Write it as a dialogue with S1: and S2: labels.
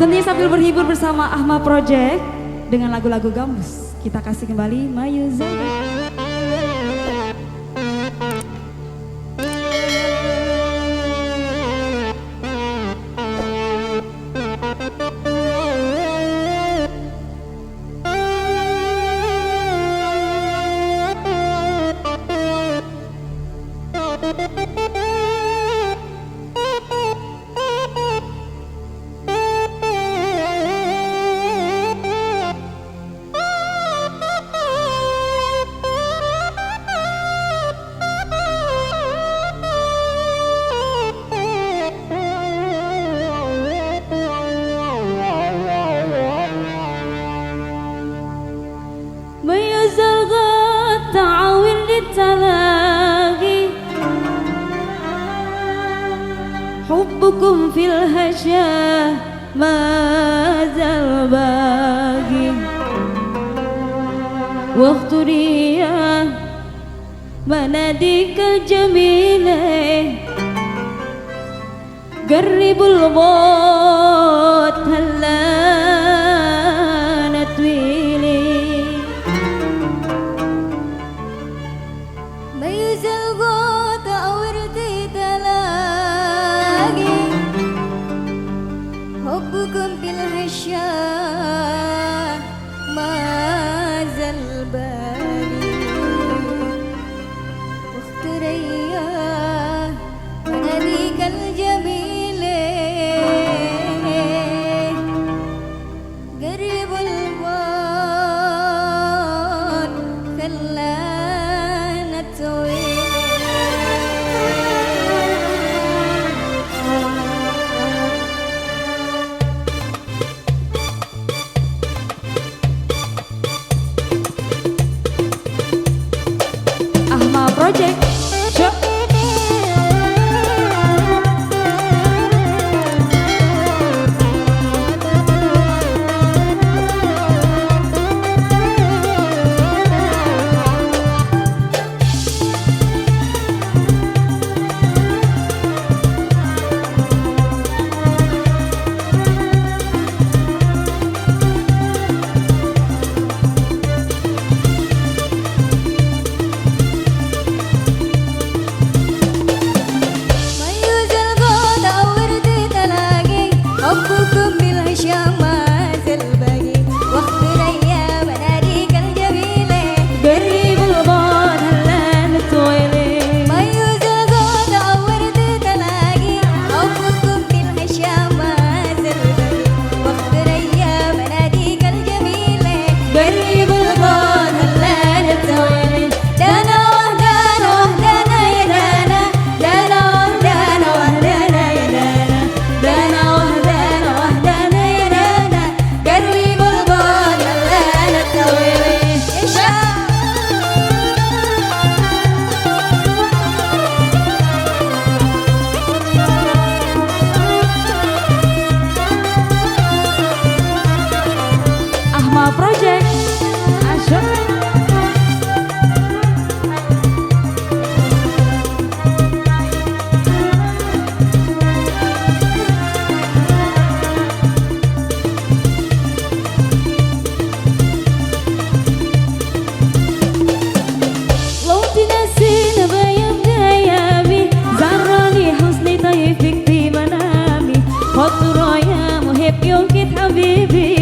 S1: Tentunya sambil berhibur bersama Ahmad Project dengan lagu-lagu Gambus. Kita kasih kembali Mayuza. حبكم في الهجا ما زال باقي واختري مناديك الجميلة قرب الموت هلا نتويلي ما يزال غوت أورتي تلاقي حبكم في الهشام ما زال بالي واختريا مناديك الجميل قرب الموت خلانا طويل. Ahmad Project. Ahmad Project. Asyik. لو تنسينا بيوم غيابي زراني حسني طيفك في منامي خط رايا محب يوم كنت حبيبي